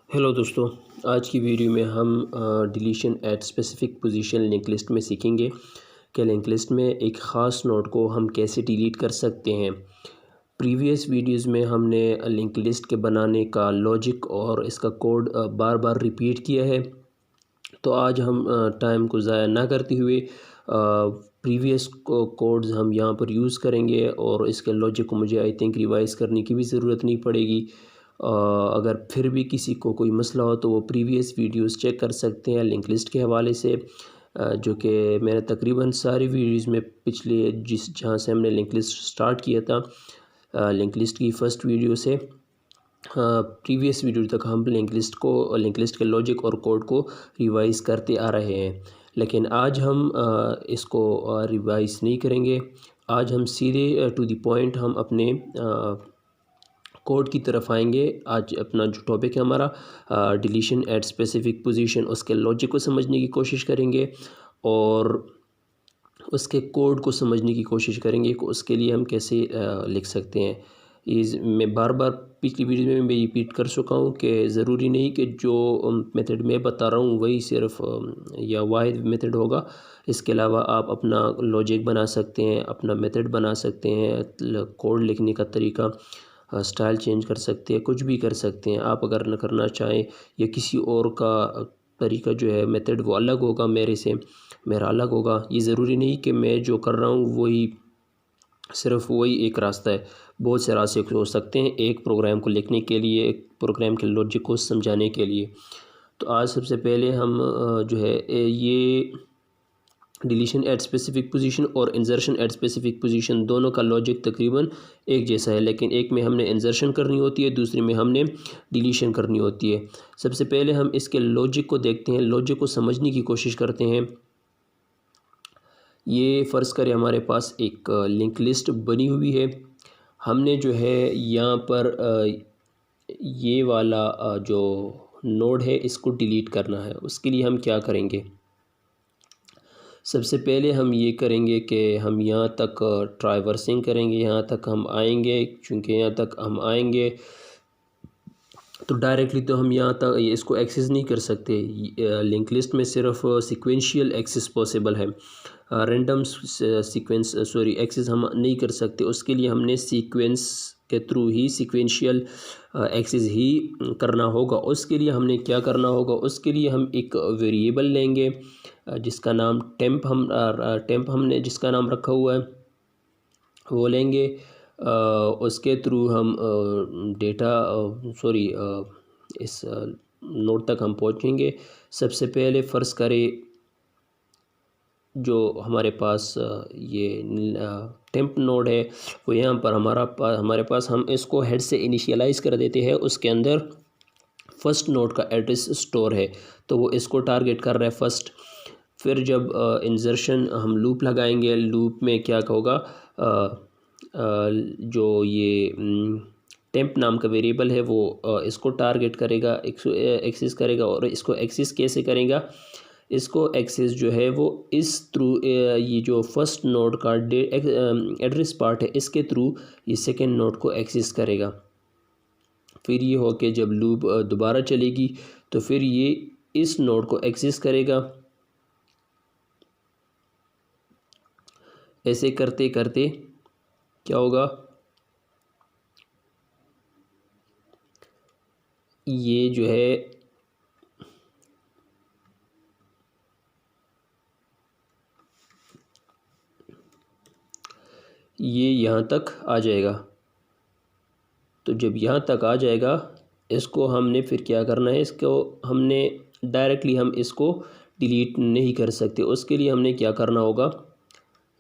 Hello दोस्तों, आज की वीडियो में हम deletion at specific position link list में सीखेंगे कि लिंक लिस्ट में एक ख़ास नोड को हम कैसे डिलीट कर सकते हैं। प्रीवियस वीडियोस में हमने लिंक लिस्ट के बनाने का लॉजिक और इसका कोड बार बार रिपीट किया है। तो आज हम टाइम को ज़ाया ना करते हुए प्रीवियस कोड्स हम यहाँ पर यूज़ करेंगे और इसके लॉजिक को मुझे आई थिंक रिवाइज़ करने की भी ज़रूरत नहीं पड़ेगी। अगर फिर भी किसी को कोई मसला हो तो वो प्रीवियस वीडियोस चेक कर सकते हैं लिंक लिस्ट के हवाले से, जो कि मैंने तकरीबन सारी वीडियोस में पिछले जहाँ से हमने लिंक लिस्ट स्टार्ट किया था लिंक लिस्ट की फ़र्स्ट वीडियो से प्रीवियस वीडियो तक हम लिंक लिस्ट के लॉजिक और कोड को रिवाइज़ करते आ रहे हैं। लेकिन आज हम इसको रिवाइज़ नहीं करेंगे। आज हम सीधे टू द पॉइंट हम अपने कोड की तरफ आएंगे। आज अपना जो टॉपिक है हमारा डिलीशन एट स्पेसिफिक पोजीशन, उसके लॉजिक को समझने की कोशिश करेंगे और उसके कोड को समझने की कोशिश करेंगे कि उसके लिए हम कैसे लिख सकते हैं। मैं बार बार पिछली वीडियो में मैं रिपीट कर चुका हूँ कि ज़रूरी नहीं कि जो मेथड मैं बता रहा हूँ वही सिर्फ या वाहिद मेथड होगा। इसके अलावा आप अपना लॉजिक बना सकते हैं, अपना मेथड बना सकते हैं, कोड लिखने का तरीका स्टाइल चेंज कर सकते हैं, कुछ भी कर सकते हैं। आप अगर न करना चाहें या किसी और का तरीका जो है मेथड वो अलग होगा, मेरा अलग होगा। ये ज़रूरी नहीं कि मैं जो कर रहा हूँ सिर्फ वही एक रास्ता है। बहुत से रास्ते हो सकते हैं एक प्रोग्राम को लिखने के लिए, एक प्रोग्राम के लॉजिक को समझाने के लिए। तो आज सबसे पहले हम जो है ये डिलीशन एट स्पेसिफिक पोजीशन और इंसर्शन एट स्पेसिफिक पोजीशन दोनों का लॉजिक तकरीबन एक जैसा है, लेकिन एक में हमने इंसर्शन करनी होती है, दूसरी में हमने डिलीशन करनी होती है। सबसे पहले हम इसके लॉजिक को देखते हैं, लॉजिक को समझने की कोशिश करते हैं। ये फ़र्ज़ करें हमारे पास एक लिंक लिस्ट बनी हुई है। हमने जो है यहाँ पर ये वाला जो नोड है इसको डिलीट करना है। उसके लिए हम क्या करेंगे? सबसे पहले हम ये करेंगे कि हम यहाँ तक ट्राइवर्सिंग करेंगे, यहाँ तक हम आएंगे। चूँकि यहाँ तक हम आएंगे तो डायरेक्टली तो हम यहाँ तक इसको एक्सेस नहीं कर सकते। लिंक लिस्ट में सिर्फ सीक्वेंशियल एक्सेस पॉसिबल है, रैंडम एक्सेस हम नहीं कर सकते। उसके लिए हमने सीक्वेंस के थ्रू ही सीक्वेंशियल एक्सेस ही करना होगा। उसके लिए हमने क्या करना होगा? उसके लिए हम एक वेरिएबल लेंगे जिसका नाम टेम्प हमने जिसका नाम रखा हुआ है वो लेंगे। उसके थ्रू हम इस नोड तक हम पहुंचेंगे। सबसे पहले फ़र्ज़ करें जो हमारे पास ये टेम्प नोड है वो यहाँ पर हमारे पास हम इसको हेड से इनिशियलाइज़ कर देते हैं। उसके अंदर फर्स्ट नोड का एड्रेस स्टोर है तो वो इसको टारगेट कर रहा है फर्स्ट। फिर जब इंसर्शन हम लूप लगाएंगे, लूप में क्या होगा, जो ये टेम्प नाम का वेरिएबल है वो इसको टारगेट करेगा, एक्सेस करेगा। और इसको एक्सेस कैसे करेगा? इसको एक्सेस जो है वो इस थ्रू ये जो फर्स्ट नोड का एड्रेस पार्ट है इसके थ्रू ये सेकेंड नोड को एक्सेस करेगा। फिर ये हो के जब लूप दोबारा चलेगी तो फिर ये इस नोड को एक्सेस करेगा। ऐसे करते करते क्या होगा, ये जो है ये यहाँ तक आ जाएगा। तो जब यहाँ तक आ जाएगा इसको हमने फिर क्या करना है? इसको हमने डायरेक्टली हम इसको डिलीट नहीं कर सकते। उसके लिए हमने क्या करना होगा?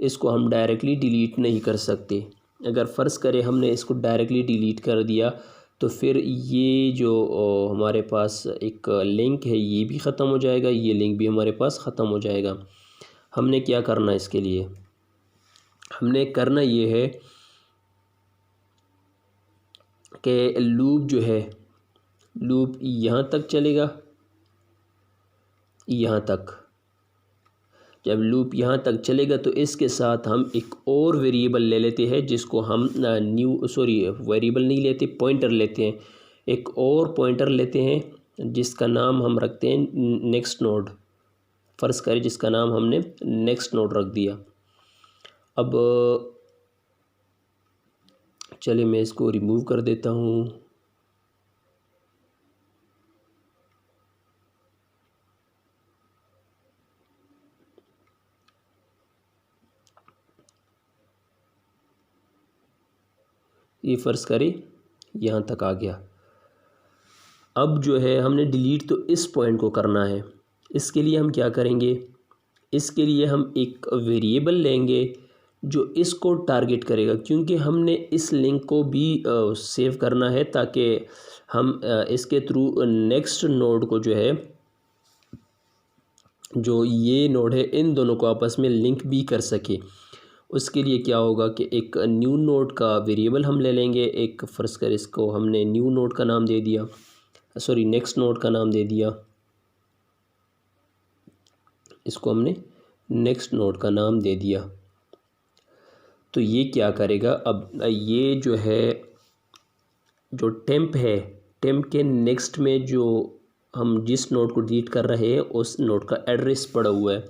इसको हम डायरेक्टली डिलीट नहीं कर सकते। अगर फ़र्ज़ करें हमने इसको डायरेक्टली डिलीट कर दिया तो फिर ये जो हमारे पास एक लिंक है ये भी ख़त्म हो जाएगा, ये लिंक भी हमारे पास ख़त्म हो जाएगा। हमने क्या करना है? इसके लिए हमने करना ये है कि लूप जो है, लूप यहाँ तक चलेगा, यहाँ तक। जब लूप यहाँ तक चलेगा तो इसके साथ हम एक और वेरिएबल ले लेते हैं जिसको हम वेरिएबल नहीं लेते, पॉइंटर लेते हैं। एक और पॉइंटर लेते हैं जिसका नाम हम रखते हैं नेक्स्ट नोड। फ़र्ज़ करें जिसका नाम हमने नेक्स्ट नोड रख दिया। अब चलिए मैं इसको रिमूव कर देता हूँ। ये फ़र्ज़ करें यहाँ तक आ गया। अब जो है हमने डिलीट तो इस पॉइंट को करना है। इसके लिए हम क्या करेंगे, इसके लिए हम एक वेरिएबल लेंगे जो इसको टारगेट करेगा, क्योंकि हमने इस लिंक को भी सेव करना है ताकि हम इसके थ्रू नेक्स्ट नोड को जो है, जो ये नोड है, इन दोनों को आपस में लिंक भी कर सके। उसके लिए क्या होगा कि एक न्यू नोड का वेरिएबल हम ले लेंगे। एक फ़र्ज़ कर इसको हमने न्यू नोड का नाम दे दिया, सॉरी नेक्स्ट नोड का नाम दे दिया। इसको हमने नेक्स्ट नोड का नाम दे दिया। तो ये क्या करेगा, अब ये जो है, जो टेम्प है, टेम्प के नेक्स्ट में जो हम जिस नोड को डिलीट कर रहे हैं उस नोड का एड्रेस पड़ा हुआ है।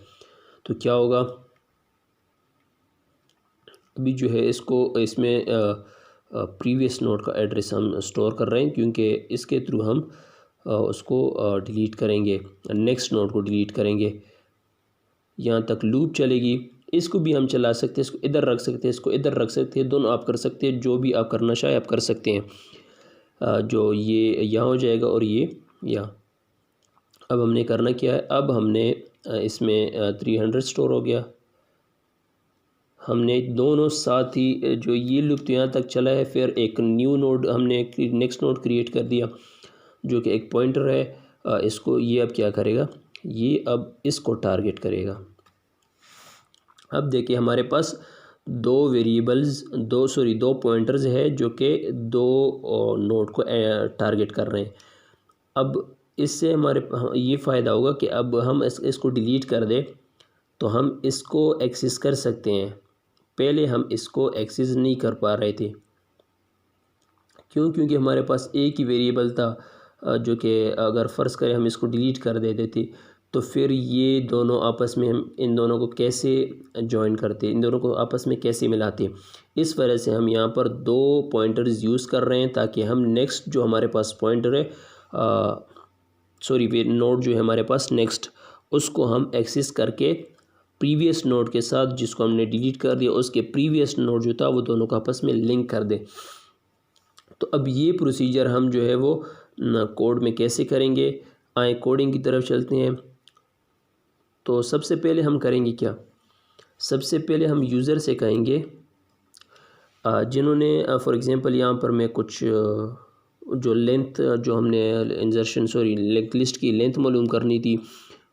तो क्या होगा, अभी जो है इसको इसमें प्रीवियस नोड का एड्रेस हम स्टोर कर रहे हैं, क्योंकि इसके थ्रू हम उसको डिलीट करेंगे, नेक्स्ट नोड को डिलीट करेंगे। यहाँ तक लूप चलेगी। इसको भी हम चला सकते हैं, इसको इधर रख सकते हैं, इसको इधर रख सकते हैं, दोनों आप कर सकते हैं। जो भी आप करना चाहे आप कर सकते हैं। जो ये यहाँ हो जाएगा और ये यहाँ। अब हमने करना क्या है, अब हमने इसमें 300 स्टोर हो गया। हमने दोनों साथ ही जो ये लूप तो यहाँ तक चला है, फिर एक न्यू नोड हमने नेक्स्ट नोड क्रिएट कर दिया जो कि एक पॉइंटर है। इसको ये अब क्या करेगा, ये अब इसको टारगेट करेगा। अब देखिए हमारे पास दो वेरिएबल्स, दो पॉइंटर्स है जो कि दो नोड को टारगेट कर रहे हैं। अब इससे हमारे ये फ़ायदा होगा कि अब हम इसको डिलीट कर दें तो हम इसको एक्सेस कर सकते हैं। पहले हम इसको एक्सेस नहीं कर पा रहे थे, क्योंकि हमारे पास एक ही वेरिएबल था, जो कि अगर फ़र्ज़ करें हम इसको डिलीट कर देते थे तो फिर ये दोनों आपस में, हम इन दोनों को कैसे जॉइन करते, इन दोनों को आपस में कैसे मिलाते। इस वजह से हम यहाँ पर दो पॉइंटर्स यूज़ कर रहे हैं ताकि हम नेक्स्ट जो हमारे पास पॉइंटर है, सॉरी वे नोड जो है हमारे पास नेक्स्ट, उसको हम एक्सेस करके प्रीवियस नोड के साथ जिसको हमने डिलीट कर दिया उसके प्रीवियस नोड जो था वो दोनों को आपस में लिंक कर दें। तो अब ये प्रोसीजर हम जो है वो कोड में कैसे करेंगे, आए कोडिंग की तरफ चलते हैं। तो सबसे पहले हम करेंगे क्या, सबसे पहले हम यूज़र से कहेंगे जिन्होंने फॉर एग्ज़ाम्पल यहाँ पर मैं कुछ जो लेंथ जो हमने इंजर्शन सॉरी लिंक लिस्ट की लेंथ मालूम करनी थी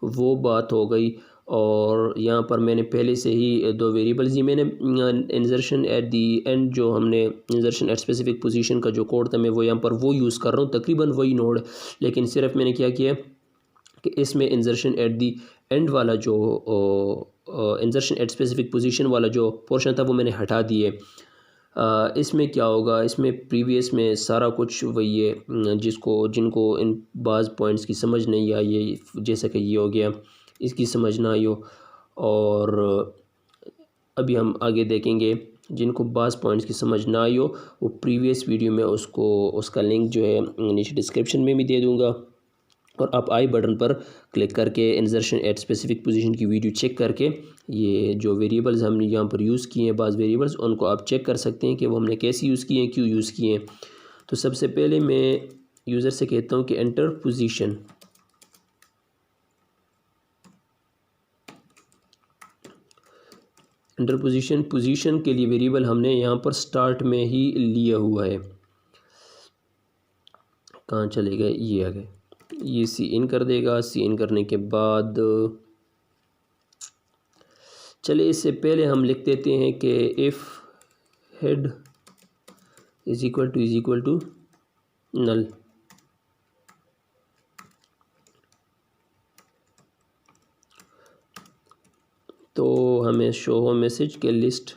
वो बात हो गई। और यहाँ पर मैंने पहले से ही दो वेरिएबल्स ही मैंने इंजर्शन एट दी एंड, जो हमने इंजर्शन एट स्पेसिफिक पोजीशन का जो कोड था मैं वो यहाँ पर वो यूज़ कर रहा हूँ, तकरीबन वही नोड, लेकिन सिर्फ मैंने क्या किया कि इसमें इंजर्शन एट दी एंड वाला जो इंजर्शन एट स्पेसिफिक पोजीशन वाला जो पोर्शन था वो मैंने हटा दिए। इसमें क्या होगा, इसमें प्रीवियस में सारा कुछ वही है, जिनको इन बाज़ पॉइंट्स की समझ नहीं आई है, जैसे कि ये हो गया, इसकी समझ ना आई हो। और अभी हम आगे देखेंगे जिनको बाज़ पॉइंट्स की समझ ना आई हो वो प्रीवियस वीडियो में उसका लिंक जो है नीचे डिस्क्रिप्शन में भी दे दूँगा, और आप आई बटन पर क्लिक करके इंजर्शन एट स्पेसिफिक पोजीशन की वीडियो चेक करके ये जो वेरिएबल्स हमने यहाँ पर यूज़ किए हैं, बाज़ वेरिएबल्स, उनको आप चेक कर सकते हैं कि वो हमने कैसे यूज़ किए हैं, क्यों यूज़ किए हैं। तो सबसे पहले मैं यूज़र से कहता हूँ कि एंटर पोजीशन। एंटर पोजीशन के लिए वेरिएबल हमने यहाँ पर स्टार्ट में ही लिया हुआ है। कहाँ चले गए, ये आ गए। ये सी इन कर देगा। सी इन करने के बाद चले इससे पहले हम लिख देते हैं कि if head is equal to null. तो हमें शो हो मैसेज के list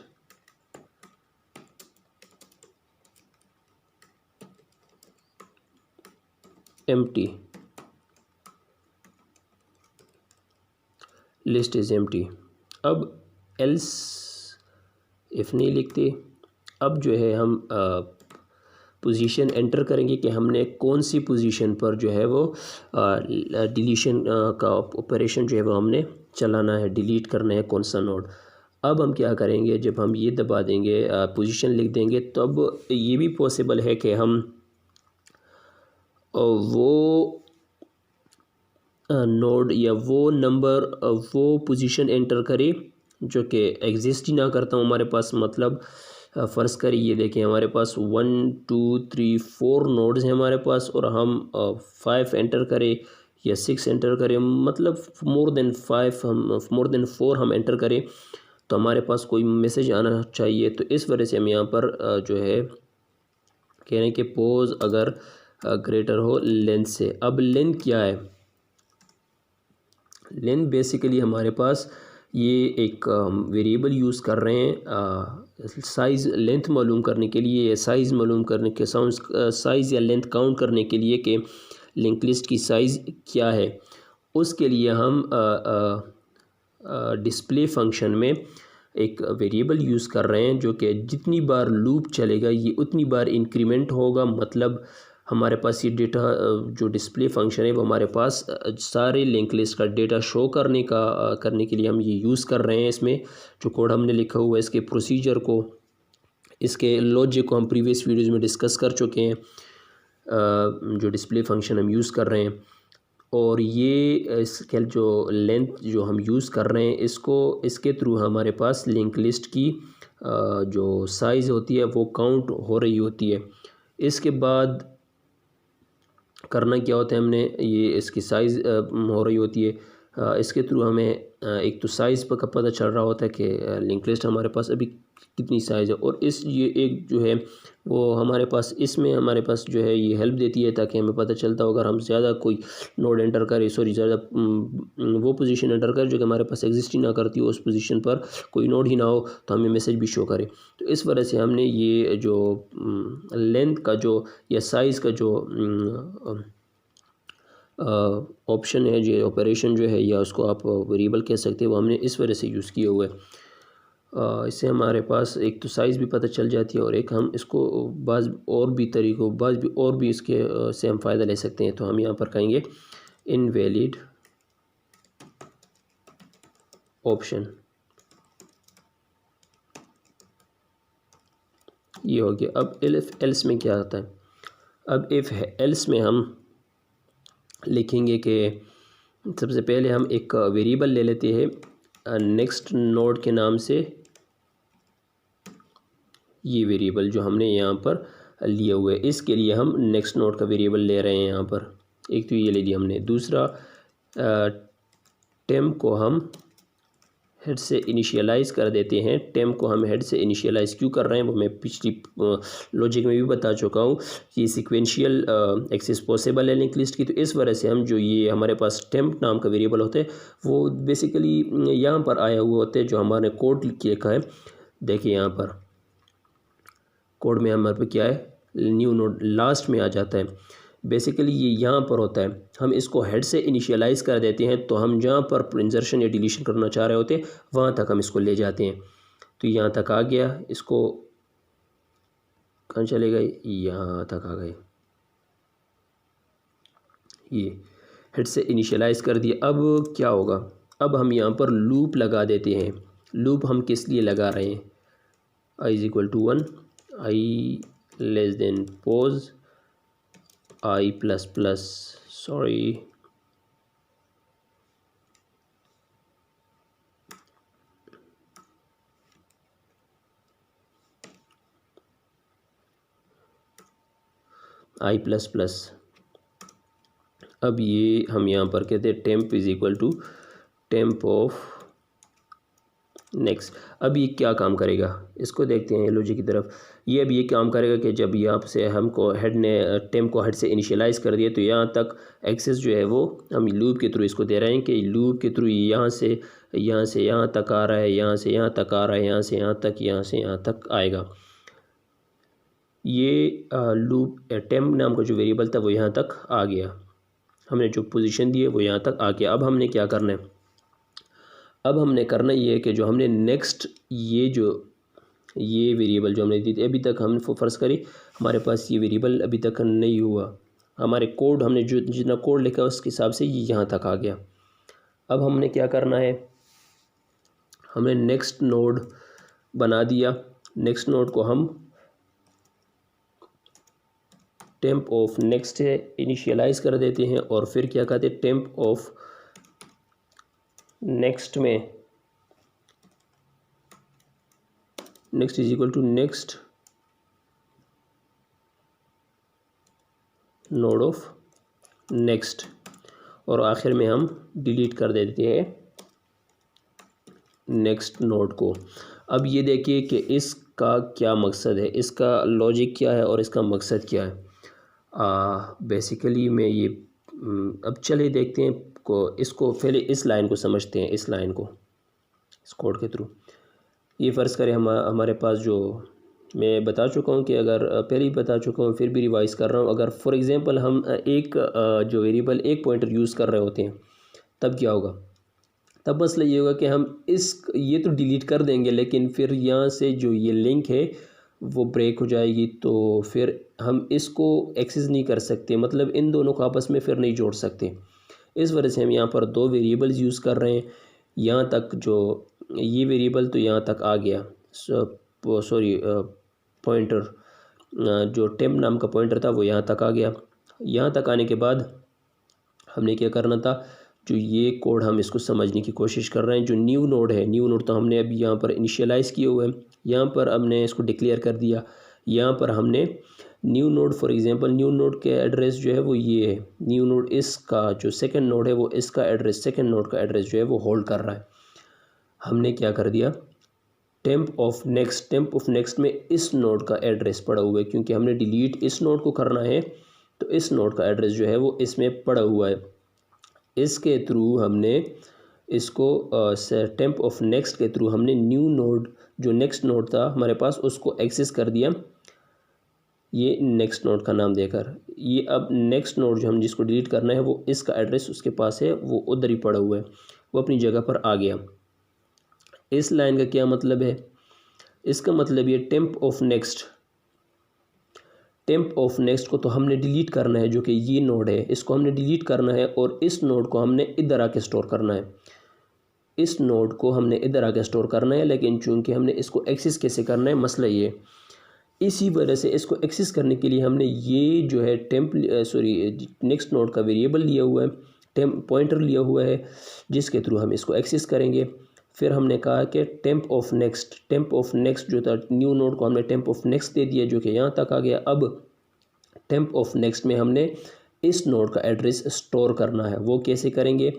empty. List is empty. अब एल्स इफ़ नहीं लिखते, अब जो है हम पोजीशन एंटर करेंगे कि हमने कौन सी पोजीशन पर जो है वो डिलीशन का ऑपरेशन जो है वो हमने चलाना है, डिलीट करना है कौन सा नोड। अब हम क्या करेंगे, जब हम ये दबा देंगे पोजीशन लिख देंगे, तब ये भी पॉसिबल है कि हम वो नोड या वो नंबर वो पोजीशन एंटर करें जो कि एग्जिस्ट ही ना करता हूँ हमारे पास। मतलब फ़र्ज़ करिए ये देखें हमारे पास 1 2 3 4 नोड्स हैं हमारे पास, और हम 5 एंटर करें या 6 एंटर करें, मतलब मोर देन 5 हम मोर देन 4 हम एंटर करें, तो हमारे पास कोई मैसेज आना चाहिए। तो इस वजह से हम यहाँ पर जो है कह रहे हैं कि पोज अगर ग्रेटर हो लेंथ से। अब लेंथ क्या है? लेंथ बेसिकली हमारे पास ये एक वेरिएबल यूज़ कर रहे हैं साइज़ लेंथ मालूम करने के लिए, या साइज़ मालूम करने के साइज़ या लेंथ काउंट करने के लिए कि लिंक लिस्ट की साइज़ क्या है। उसके लिए हम डिस्प्ले फंक्शन में एक वेरिएबल यूज़ कर रहे हैं जो कि जितनी बार लूप चलेगा ये उतनी बार इंक्रीमेंट होगा। मतलब हमारे पास ये डेटा जो डिस्प्ले फंक्शन है वो हमारे पास सारे लिंक लिस्ट का डेटा शो करने के लिए हम ये यूज़ कर रहे हैं। इसमें जो कोड हमने लिखा हुआ है, इसके प्रोसीजर को, इसके लॉजिक को हम प्रीवियस वीडियोज़ में डिस्कस कर चुके हैं। जो डिस्प्ले फंक्शन हम यूज़ कर रहे हैं, और ये इसके जो लेंथ जो हम यूज़ कर रहे हैं, इसके थ्रू हमारे पास लिंक लिस्ट की जो साइज़ होती है वो काउंट हो रही होती है। इसके बाद करना क्या होता है, हमने ये इसकी साइज़ हो रही होती है। इसके थ्रू हमें एक तो साइज़ का पता चल रहा होता है कि लिंक लिस्ट हमारे पास अभी कितनी साइज़ है, और ये एक जो है वो हमारे पास इसमें हमारे पास जो है ये हेल्प देती है ताकि हमें पता चलता हो अगर हम ज़्यादा कोई नोड एंटर करें, ज़्यादा वो पोजीशन एंटर करें जो कि हमारे पास एग्जिस्ट ही ना करती हो, उस पोजीशन पर कोई नोड ही ना हो, तो हमें मैसेज भी शो करे। तो इस वजह से हमने ये जो लेंथ का जो या साइज़ का जो ऑप्शन है, जो ऑपरेशन जो है, या उसको आप वेरिएबल कह सकते हैं, वो हमने इस वजह से यूज़ किया हुआ है। इससे हमारे पास एक तो साइज़ भी पता चल जाती है, और एक हम इसको बाज़ और भी इसके से हम फ़ायदा ले सकते हैं। तो हम यहाँ पर कहेंगे इनवैलिड ऑप्शन, ये हो गया। अब इफ एल्स में क्या आता है? अब इफ़ एल्स में हम लिखेंगे कि सबसे पहले हम एक वेरिएबल ले लेते हैं नेक्स्ट नोड के नाम से। ये वेरिएबल जो हमने यहाँ पर लिया हुआ है, इसके लिए हम नेक्स्ट नोड का वेरिएबल ले रहे हैं यहाँ पर। एक तो ये ले लिया हमने। दूसरा टेम्प को हम हेड से इनिशियलाइज़ कर देते हैं। टेम्प को हम हेड से इनिशियलाइज़ क्यों कर रहे हैं वो मैं पिछली लॉजिक में भी बता चुका हूँ कि सीक्वेंशियल एक्सेस पॉसिबल है लिंक लिस्ट की। तो इस वजह से हम जो ये हमारे पास टेम्प नाम का वेरिएबल होता है वो बेसिकली यहाँ पर आया हुआ होता है, जो हमारे कोड लिखा है। देखिए यहाँ पर कोड में हमारे पे क्या है, न्यू नोड लास्ट में आ जाता है। बेसिकली ये यहाँ पर होता है, हम इसको हेड से इनिशियलाइज़ कर देते हैं, तो हम जहाँ पर इंसर्शन या डिलीशन करना चाह रहे होते हैं वहाँ तक हम इसको ले जाते हैं। तो यहाँ तक आ गया, इसको कहाँ चले गए, यहाँ तक आ गए, ये हेड से इनिशियलाइज़ कर दिया। अब क्या होगा, अब हम यहाँ पर लूप लगा देते हैं। लूप हम किस लिए लगा रहे हैं, i = 1, i less than pause, i plus plus, sorry, i plus plus। अब ये हम यहाँ पर कहते हैं टेम्प = टेम्प ऑफ नेक्स्ट। अब ये क्या काम करेगा, इसको देखते हैं लॉजिक की तरफ। ये अब ये काम करेगा कि जब यहाँ से हमको हेड ने टेम्प को हेड से इनिशियलाइज़ कर दिया, तो यहाँ तक एक्सेस जो है वो हम लूप के थ्रू इसको दे रहे हैं कि लूप के थ्रू यहाँ से यहाँ तक आ रहा है, यहाँ से यहाँ तक आ रहा है, यहाँ से यहाँ तक, यहाँ से यहाँ तक आएगा। ये लूप टेम्प नाम का जो वेरिएबल था वो यहाँ तक आ गया, हमने जो पोजीशन दी है वो यहाँ तक आ गया। अब हमने क्या करना है, अब हमने करना ये है कि जो हमने नेक्स्ट ये वेरिएबल जो हमने दी थी, अभी तक हमने फ़र्ज़ करी हमारे पास ये वेरिएबल अभी तक नहीं हुआ, हमारे कोड हमने जो जितना कोड लिखा उसके हिसाब से ये यहाँ तक आ गया। अब हमने क्या करना है, हमने नेक्स्ट नोड बना दिया। नेक्स्ट नोड को हम टेम्प ऑफ नेक्स्ट है इनिशियलाइज़ कर देते हैं और फिर क्या कहते हैं, टेम्प ऑफ नेक्स्ट में next is equal to next node of next, और आखिर में हम डिलीट कर देते हैं नेक्स्ट नोड को। अब ये देखिए कि इसका क्या मकसद है, इसका लॉजिक क्या है और इसका मकसद क्या है। बेसिकली मैं ये अब चले देखते हैं इसको पहले इस लाइन को समझते हैं, इस लाइन को इस कोड के थ्रू। ये फ़र्ज़ करें हमारे पास जो मैं बता चुका हूँ कि अगर पहले ही बता चुका हूँ फिर भी रिवाइज़ कर रहा हूँ, अगर फॉर एग्ज़ाम्पल हम एक जो वेरिएबल एक पॉइंटर यूज़ कर रहे होते हैं तब क्या होगा, तब मसला ये होगा कि हम ये तो डिलीट कर देंगे लेकिन फिर यहाँ से जो ये लिंक है वो ब्रेक हो जाएगी, तो फिर हम इसको एक्सेस नहीं कर सकते, मतलब इन दोनों को आपस में फिर नहीं जोड़ सकते। इस वजह से हम यहाँ पर दो वेरिएबल्स यूज़ कर रहे हैं। यहाँ तक जो ये वेरिएबल तो यहाँ तक आ गया, पॉइंटर जो टेम्प नाम का पॉइंटर था वो यहाँ तक आ गया। यहाँ तक आने के बाद हमने क्या करना था, जो ये कोड हम इसको समझने की कोशिश कर रहे हैं। जो न्यू नोड है, न्यू नोड तो हमने अभी यहाँ पर इनिशियलाइज़ किए हुए हैं, यहाँ पर हमने इसको डिक्लेयर कर दिया। यहाँ पर हमने new node for example new node के एड्रेस जो है वो ये है, न्यू नोड इसका जो सेकंड नोड है वो इसका एड्रेस, सेकंड नोड का एड्रेस जो है वो होल्ड कर रहा है। हमने क्या कर दिया, टेम्प ऑफ नेक्स्ट में इस नोड का एड्रेस पड़ा हुआ है, क्योंकि हमने डिलीट इस नोड को करना है तो इस नोड का एड्रेस जो है वो इसमें पड़ा हुआ है। इसके थ्रू हमने इसको टेम्प ऑफ नेक्स्ट के थ्रू हमने न्यू नोड जो नेक्स्ट नोड था हमारे पास उसको एक्सेस कर दिया, ये नेक्स्ट नोड का नाम देकर। ये अब नेक्स्ट नोड जो हम जिसको डिलीट करना है वो इसका एड्रेस उसके पास है, वो उधर ही पड़ा हुआ है, वो अपनी जगह पर आ गया। इस लाइन का क्या मतलब है, इसका मतलब ये टेम्प ऑफ नेक्स्ट को तो हमने डिलीट करना है, जो कि ये नोड है इसको हमने डिलीट करना है और इस नोड को हमने इधर आके स्टोर करना है। इस नोड को हमने इधर आके स्टोर करना है, लेकिन चूंकि हमने इसको एक्सेस कैसे करना है मसला ये, इसी वजह से इसको एक्सेस करने के लिए हमने ये जो है नेक्स्ट नोड का वेरिएबल लिया हुआ है, पॉइंटर लिया हुआ है, जिसके थ्रू हम इसको एक्सेस करेंगे। फिर हमने कहा कि टेम्प ऑफ नेक्स्ट जो था न्यू नोड को हमने टेम्प ऑफ नेक्स्ट दे दिया, जो कि यहाँ तक आ गया। अब टेम्प ऑफ नेक्स्ट में हमने इस नोड का एड्रेस स्टोर करना है, वो कैसे करेंगे,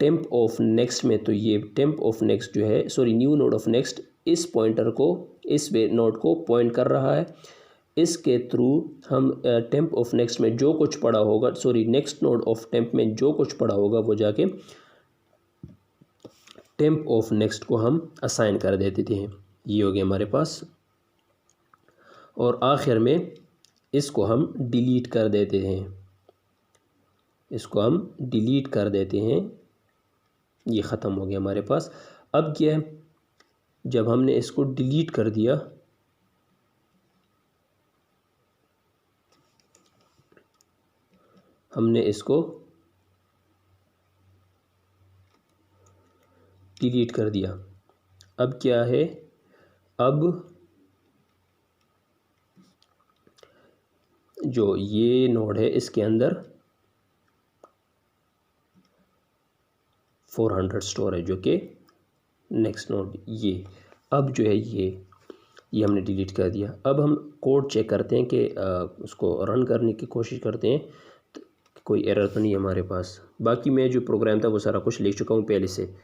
टेम्प ऑफ नेक्स्ट में तो ये टेम्प ऑफ नेक्स्ट जो है न्यू नोड ऑफ नेक्स्ट इस पॉइंटर को इस नोड को पॉइंट कर रहा है। इसके थ्रू हम टेम्प ऑफ नेक्स्ट में जो कुछ पड़ा होगा नेक्स्ट नोड ऑफ टेम्प में जो कुछ पड़ा होगा वो जाके टेम्प ऑफ नेक्स्ट को हम असाइन कर देते थे। ये हो गया हमारे पास, और आखिर में इसको हम डिलीट कर देते हैं, ये ख़त्म हो गया हमारे पास। अब क्या है, जब हमने इसको डिलीट कर दिया हमने इसको डिलीट कर दिया, अब क्या है, अब जो ये नोड है इसके अंदर 400 स्टोर है, जो कि नेक्स्ट नोड ये अब जो है ये हमने डिलीट कर दिया। अब हम कोड चेक करते हैं कि उसको रन करने की कोशिश करते हैं तो कोई एरर तो नहीं है हमारे पास। बाकी मैं जो प्रोग्राम था वो सारा कुछ लिख चुका हूँ पहले से।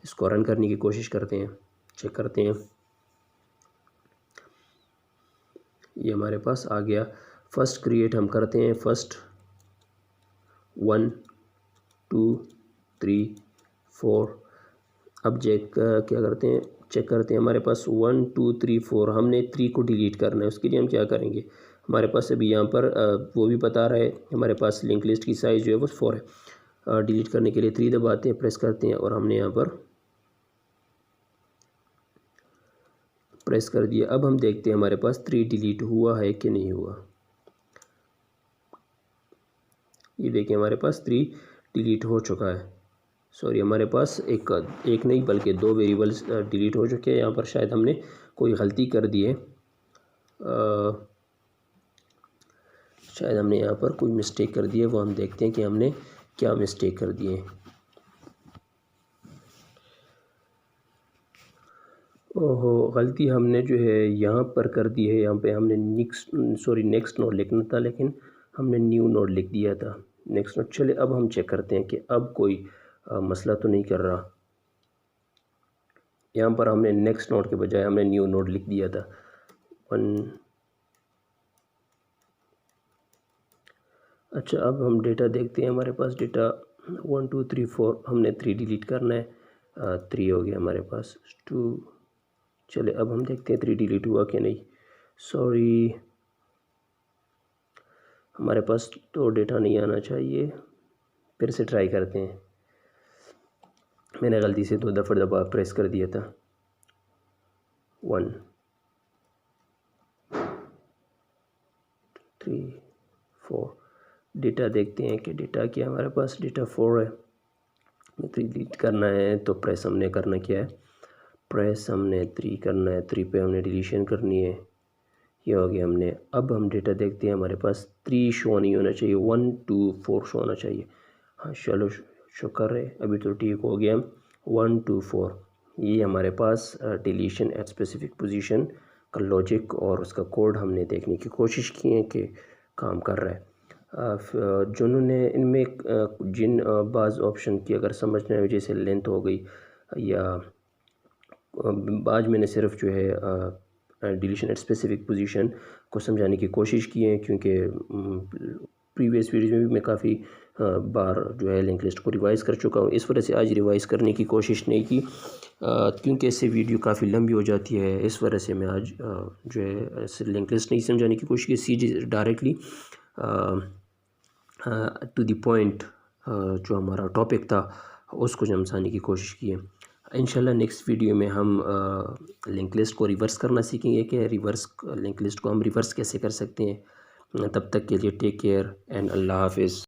इसको रन करने की कोशिश करते हैं, चेक करते हैं, ये हमारे पास आ गया। फर्स्ट क्रिएट हम करते हैं, फर्स्ट 1 2 3 4। अब क्या करते हैं, चेक करते हैं, हमारे पास 1 2 3 4, हमने 3 को डिलीट करना है। उसके लिए हम क्या करेंगे, हमारे पास अभी यहाँ पर वो भी बता रहा है, हमारे पास लिंक लिस्ट की साइज़ जो है वो 4 है। डिलीट करने के लिए 3 दबाते हैं, प्रेस करते हैं और हमने यहाँ पर प्रेस कर दिया। अब हम देखते हैं हमारे पास 3 डिलीट हुआ है कि नहीं हुआ। ये देखिए हमारे पास 3 डिलीट हो चुका है। सॉरी, हमारे पास एक नहीं बल्कि 2 वेरिएबल्स डिलीट हो चुके हैं। यहाँ पर शायद हमने कोई गलती कर दी है, शायद हमने यहाँ पर कोई मिस्टेक कर दी है। वो हम देखते हैं कि हमने क्या मिस्टेक कर दी है। ओहो, गलती हमने जो है यहाँ पर कर दी है। यहाँ पे हमने नेक्स्ट नोड लिखना था, लेकिन हमने न्यू नोड लिख दिया था, नेक्स्ट नोड। चले अब हम चेक करते हैं कि अब कोई मसला तो नहीं कर रहा। यहाँ पर हमने नेक्स्ट नोड के बजाय हमने न्यू नोड लिख दिया था। 1। अच्छा, अब हम डेटा देखते हैं। हमारे पास डेटा 1 2 3 4, हमने 3 डिलीट करना है। 3 हो गया हमारे पास, 2। चले अब हम देखते हैं 3 डिलीट हुआ कि नहीं। सॉरी, हमारे पास तो डेटा नहीं आना चाहिए। फिर से ट्राई करते हैं। मैंने गलती से 2 दफ़ा प्रेस कर दिया था। 1 3 4। डेटा देखते हैं कि डेटा क्या हमारे पास डेटा 4 है। 3 डिलीट करना है तो प्रेस हमने करना क्या है, प्रेस हमने 3 करना है। 3 पे हमने डिलीशन करनी है। ये हो गया हमने। अब हम डेटा देखते हैं। हमारे पास 3 शो नहीं होना चाहिए, 1 2 4 शो होना चाहिए। हाँ चलो, शुक्र है अभी तो ठीक हो गया। 1 2 4, ये हमारे पास डिलीशन एट स्पेसिफिक पोजीशन का लॉजिक और उसका कोड हमने देखने की कोशिश की है कि काम कर रहा है। जिन्होंने इनमें जिन बाज़ ऑप्शन की अगर समझने वजह से लेंथ हो गई, या आज मैंने सिर्फ जो है डिलीशन एट स्पेसिफिक पोजीशन को समझाने की कोशिश की है, क्योंकि प्रीवियस वीडियो में भी मैं काफ़ी बार जो है लिंक लिस्ट को रिवाइज़ कर चुका हूँ। इस वजह से आज रिवाइज़ करने की कोशिश नहीं की, क्योंकि इससे वीडियो काफ़ी लंबी हो जाती है। इस वजह से मैं आज जो है लिंक लिस्ट नहीं समझाने की कोशिश की, सीधे डायरेक्टली टू द पॉइंट जो हमारा टॉपिक था उसको समझाने की कोशिश की है। इंशाल्लाह नेक्स्ट वीडियो में हम लिंक लिस्ट को रिवर्स करना सीखेंगे कि लिंक लिस्ट को हम रिवर्स कैसे कर सकते हैं। तब तक के लिए टेक केयर एंड अल्लाह हाफिज़।